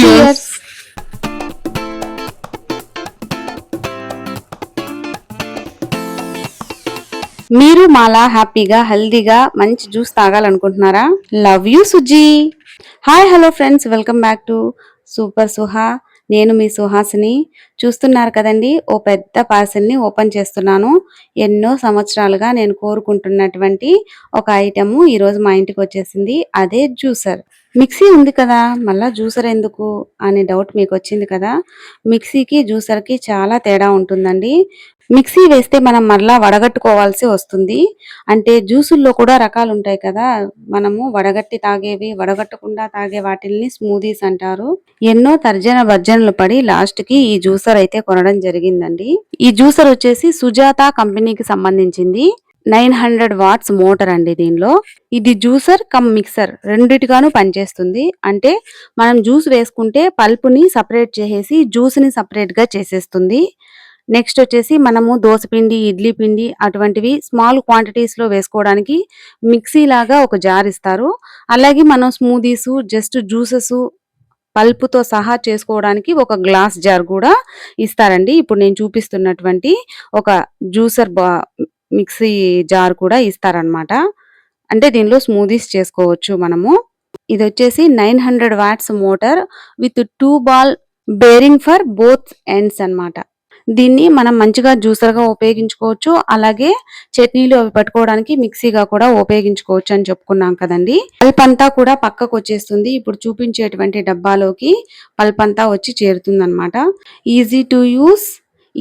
Cheers! మీరు మాలా హ్యాపీగా హెల్దీగా మంచి జ్యూస్ తాగాలనుకుంటున్నారా? Love you Suji. Hi hello friends, welcome back to super Suha. నేను మీ సుహాసిని. చూస్తున్నారు కదండి, ఓ పెద్ద పార్సెల్ని ఓపెన్ చేస్తున్నాను. ఎన్నో సంవత్సరాలుగా నేను కోరుకుంటున్నటువంటి ఒక ఐటెము ఈరోజు మా ఇంటికి వచ్చేసింది. అదే జ్యూసర్. మిక్సీ ఉంది కదా, మళ్ళా జ్యూసర్ ఎందుకు అనే డౌట్ మీకు వచ్చింది కదా. మిక్సీకి జ్యూసర్కి చాలా తేడా ఉంటుందండి. మిక్సీ వేస్తే మనం మరలా వడగట్టుకోవాల్సి వస్తుంది. అంటే జ్యూసుల్లో కూడా రకాలు ఉంటాయి కదా, మనము వడగట్టి తాగేవి, వడగట్టకుండా తాగే వాటిల్ని స్మూదీస్ అంటారు. ఎన్నో తర్జన భర్జనలు పడి లాస్ట్ కి ఈ జ్యూసర్ అయితే కొనడం జరిగిందండి. ఈ జ్యూసర్ వచ్చేసి సుజాత కంపెనీకి సంబంధించింది. 900 వాట్స్ మోటార్ అండి దీనిలో. ఇది జ్యూసర్ కమ్ మిక్సర్ రెండిటిగాను పనిచేస్తుంది. అంటే మనం జ్యూస్ వేసుకుంటే పల్పుని సపరేట్ చేసేసి జ్యూస్ ని సపరేట్ గా చేసేస్తుంది. నెక్స్ట్ వచ్చేసి మనము దోసపిండి, ఇడ్లీ పిండి అటువంటివి స్మాల్ క్వాంటిటీస్ లో వేసుకోవడానికి మిక్సీ లాగా ఒక జార్ ఇస్తారు. అలాగే మనం స్మూదీస్, జస్ట్ జ్యూసెస్ పల్పుతో సహా చేసుకోవడానికి ఒక గ్లాస్ జార్ కూడా ఇస్తారండి. ఇప్పుడు నేను చూపిస్తున్నటువంటి ఒక జ్యూసర్ మిక్సీ జార్ కూడా ఇస్తారనమాట. అంటే దీనిలో స్మూదీస్ చేసుకోవచ్చు మనము. ఇది వచ్చేసి 900 watts motor with 2 ball bearing for both ends అన్నమాట. దీన్ని మనం మంచిగా జ్యూసర్గా ఉపయోగించుకోవచ్చు. అలాగే చట్నీలు అవి పట్టుకోవడానికి మిక్సీగా కూడా ఉపయోగించుకోవచ్చు అని చెప్పుకున్నాం కదండి. పల్ప్ అంతా కూడా పక్కకు వచ్చేస్తుంది. ఇప్పుడు చూపించేటువంటి డబ్బాలోకి పల్ప్ అంతా వచ్చి చేరుతుంది అనమాట. Easy to use,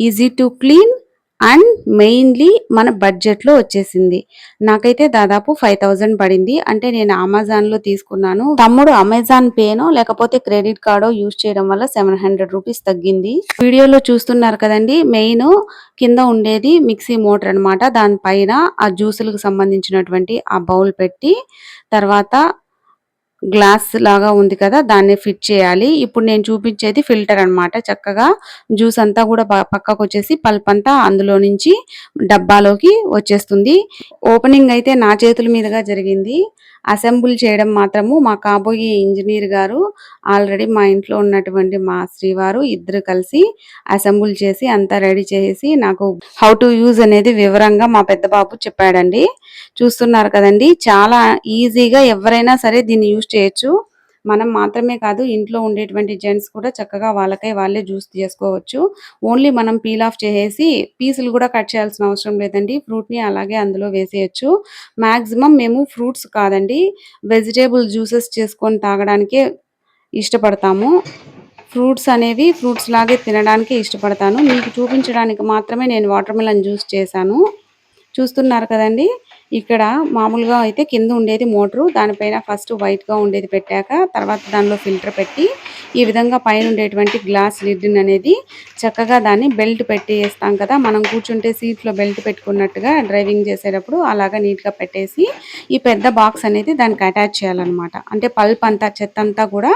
easy to clean and mainly మన బడ్జెట్ లో వచ్చేసింది. నాకైతే దాదాపు 5000 పడింది. అంటే నేను అమెజాన్ లో తీసుకున్నాను. తమ్ముడు అమెజాన్ పేనో లేకపోతే క్రెడిట్ కార్డో యూజ్ చేయడం వల్ల 700 రూపీస్ తగ్గింది. వీడియోలో చూస్తున్నారు కదండి, మెయిన్ కింద ఉండేది మిక్సీ మోటార్ అనమాట. దానిపైన ఆ జ్యూసులకు సంబంధించినటువంటి ఆ బౌల్ పెట్టి తర్వాత గ్లాస్ లాగా ఉంది కదా, దాన్ని ఫిట్ చేయాలి. ఇప్పుడు నేను చూపించేది ఫిల్టర్ అన్నమాట. చక్కగా జ్యూస్ అంతా కూడా పక్కకు వచ్చేసి పల్ప్ అంతా అందులో నుంచి డబ్బాలోకి వచ్చేస్తుంది. ఓపెనింగ్ అయితే నా చేతుల మీదుగా జరిగింది. అసెంబుల్ చేయడం మాత్రము మా కాబోయే ఇంజనీర్ గారు, ఆల్రెడీ మా ఇంట్లో ఉన్నటువంటి మా శ్రీవారు ఇద్దరు కలిసి అసెంబుల్ చేసి అంతా రెడీ చేసి నాకు హౌ టు యూజ్ అనేది వివరంగా మా పెద్ద బాబు చెప్పాడండి. చూస్తున్నారు కదండి, చాలా ఈజీగా ఎవరైనా సరే దీన్ని యూజ్ చేయొచ్చు. మనం మాత్రమే కాదు, ఇంట్లో ఉండేటువంటి జెంట్స్ కూడా చక్కగా వాళ్ళకై వాళ్ళే జ్యూస్ చేసుకోవచ్చు. ఓన్లీ మనం పీల్ ఆఫ్ చేసేసి పీసులు కూడా కట్ చేయాల్సిన అవసరం లేదండి. ఫ్రూట్ని అలాగే అందులో వేసేయచ్చు. మ్యాక్సిమం మేము ఫ్రూట్స్ కాదండి, వెజిటేబుల్ జ్యూసెస్ చేసుకొని తాగడానికే ఇష్టపడతాము. ఫ్రూట్స్ అనేవి ఫ్రూట్స్ లాగే తినడానికి ఇష్టపడతాను. మీకు చూపించడానికి మాత్రమే నేను వాటర్ మిలన్ జ్యూస్ చేశాను. చూస్తున్నారు కదండి, ఇక్కడ మామూలుగా అయితే కింద ఉండేది మోటరు, దానిపైన ఫస్ట్ వైట్గా ఉండేది పెట్టాక తర్వాత దానిలో ఫిల్టర్ పెట్టి ఈ విధంగా పైన ఉండేటువంటి గ్లాస్ లిడ్ అనేది చక్కగా దాన్ని బెల్ట్ పెట్టి వేస్తాం కదా, మనం కూర్చుంటే సీట్లో బెల్ట్ పెట్టుకున్నట్టుగా డ్రైవింగ్ చేసేటప్పుడు అలాగా నీట్గా పెట్టేసి ఈ పెద్ద బాక్స్ అనేది దానికి అటాచ్ చేయాలన్నమాట. అంటే పల్ప్ అంతా చెత్త అంతా కూడా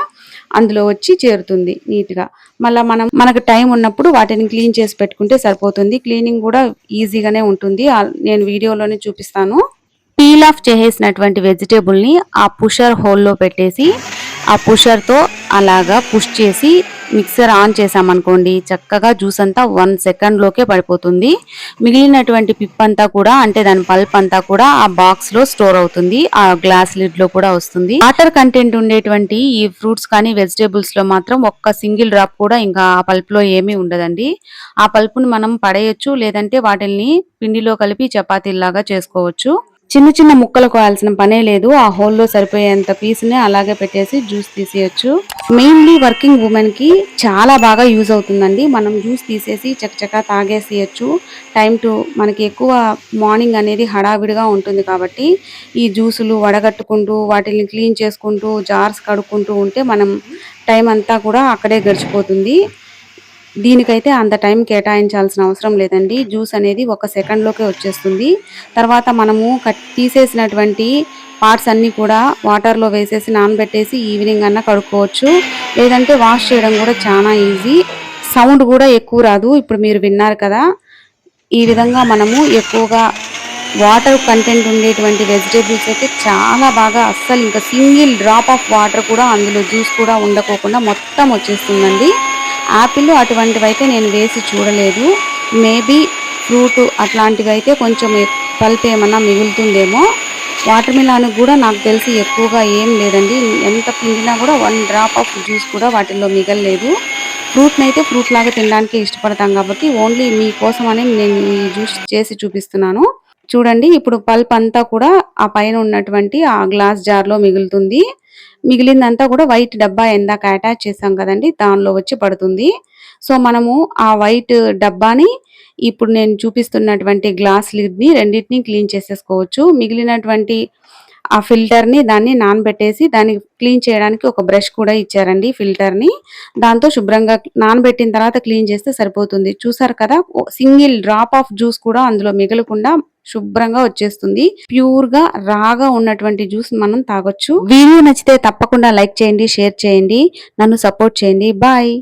అందులో వచ్చి చేరుతుంది నీట్గా. మళ్ళీ మనకు టైం ఉన్నప్పుడు వాటిని క్లీన్ చేసి పెట్టుకుంటే సరిపోతుంది. క్లీనింగ్ కూడా ఈజీగానే ఉంటుంది. నేను వీడియోలోనే చూపిస్తాను. పీల్ ఆఫ్ చేసేసినటువంటి వెజిటేబుల్ని ఆ పుషర్ హోల్లో పెట్టేసి ఆ పుషర్తో అలాగా పుష్ చేసి మిక్సర్ ఆన్ చేసామనుకోండి, చక్కగా జ్యూస్ అంతా 1 సెకండ్లోకే పడిపోతుంది. మిగిలినటువంటి పిప్ అంతా కూడా, అంటే దాని పల్ప్ అంతా కూడా ఆ బాక్స్ లో స్టోర్ అవుతుంది. ఆ గ్లాస్ లిడ్ లో కూడా వస్తుంది. వాటర్ కంటెంట్ ఉండేటువంటి ఈ ఫ్రూట్స్ కానీ వెజిటేబుల్స్ లో మాత్రం ఒక్క సింగిల్ డ్రాప్ కూడా ఇంకా ఆ పల్ప్ లో ఏమీ ఉండదండి. ఆ పల్పుని మనం పడేయచ్చు, లేదంటే వాటిల్ని పిండిలో కలిపి చపాతీలాగా చేసుకోవచ్చు. చిన్న చిన్న ముక్కలు కోయాల్సిన పనే లేదు. ఆ హోల్లో సరిపోయేంత పీస్ని అలాగే పెట్టేసి జ్యూస్ తీసేయచ్చు. మెయిన్లీ వర్కింగ్ ఉమెన్ కి చాలా బాగా యూజ్ అవుతుందండి. మనం జ్యూస్ తీసేసి చకచకా తాగేసేయచ్చు. మనకి ఎక్కువ మార్నింగ్ అనేది హడావిడిగా ఉంటుంది కాబట్టి ఈ జ్యూసులు వడగట్టుకుంటూ వాటిని క్లీన్ చేసుకుంటూ జార్స్ కడుక్కుంటూ ఉంటే మనం టైం అంతా కూడా అక్కడే గడిచిపోతుంది. దీనికైతే అంత టైం కేటాయించాల్సిన అవసరం లేదండి. జ్యూస్ అనేది 1 సెకండ్లోకే వచ్చేస్తుంది. తర్వాత మనము తీసేసినటువంటి పార్ట్స్ అన్నీ కూడా వాటర్లో వేసేసి నానబెట్టేసి ఈవినింగ్ అన్నా కడుక్కోవచ్చు. లేదంటే వాష్ చేయడం కూడా చాలా ఈజీ. సౌండ్ కూడా ఎక్కువ రాదు. ఇప్పుడు మీరు విన్నారు కదా, ఈ విధంగా మనము ఎక్కువగా వాటర్ కంటెంట్ ఉండేటువంటి వెజిటేబుల్స్ అయితే చాలా బాగా అస్సలు ఇంకా సింగిల్ డ్రాప్ ఆఫ్ వాటర్ కూడా అందులో జ్యూస్ కూడా ఉండకోకుండా మొత్తం వచ్చేస్తుందండి. యాపిల్ అటువంటివి అయితే నేను వేసి చూడలేదు. మేబీ ఫ్రూట్ అట్లాంటివి అయితే కొంచెం పల్ప్ ఏమన్నా మిగులుతుందేమో. వాటర్ మిలాన్ కూడా నాకు తెలిసి ఎక్కువగా ఏం లేదండి. ఎంత పిండినా కూడా 1 డ్రాప్ ఆఫ్ జ్యూస్ కూడా వాటిల్లో మిగలలేదు. ఫ్రూట్‌నైతే ఫ్రూట్ లాగా తినడానికే ఇష్టపడతాం కాబట్టి ఓన్లీ మీకోసమనే నేను ఈ జ్యూస్ చేసి చూపిస్తున్నాను. చూడండి ఇప్పుడు పల్ప్ అంతా కూడా ఆ పైన ఉన్నటువంటి ఆ గ్లాస్ జార్‌లో మిగులుతుంది. మిగిలిందంతా కూడా వైట్ డబ్బా ఇందాక అటాచ్ చేసాం కదండీ! దానిలో వచ్చి పడుతుంది. సో, మనము ఆ వైట్ డబ్బాని ఇప్పుడు నేను చూపిస్తున్నటువంటి గ్లాస్ లిడ్‌ని రెండిటిని క్లీన్ చేసేసుకోవచ్చు. మిగిలినటువంటి ఆ ఫిల్టర్‌ని దాన్ని నానబెట్టేసి దాన్ని క్లీన్ చేయడానికి ఒక బ్రష్ కూడా ఇచ్చారండి ఫిల్టర్‌ని. దాంతో శుభ్రంగా నానబెట్టిన తర్వాత క్లీన్ చేస్తే సరిపోతుంది. చూసారు కదా! సింగిల్ డ్రాప్ ఆఫ్ జ్యూస్ కూడా అందులో మిగలకుండా శుభ్రంగా వచ్చేస్తుంది. ప్యూర్‌గా రాగా ఉన్నటువంటి జ్యూస్ మనం తాగొచ్చు. వీడియో నచ్చితే తప్పకుండా లైక్ చేయండి, షేర్ చేయండి. నన్ను సపోర్ట్ చేయండి. బాయ్.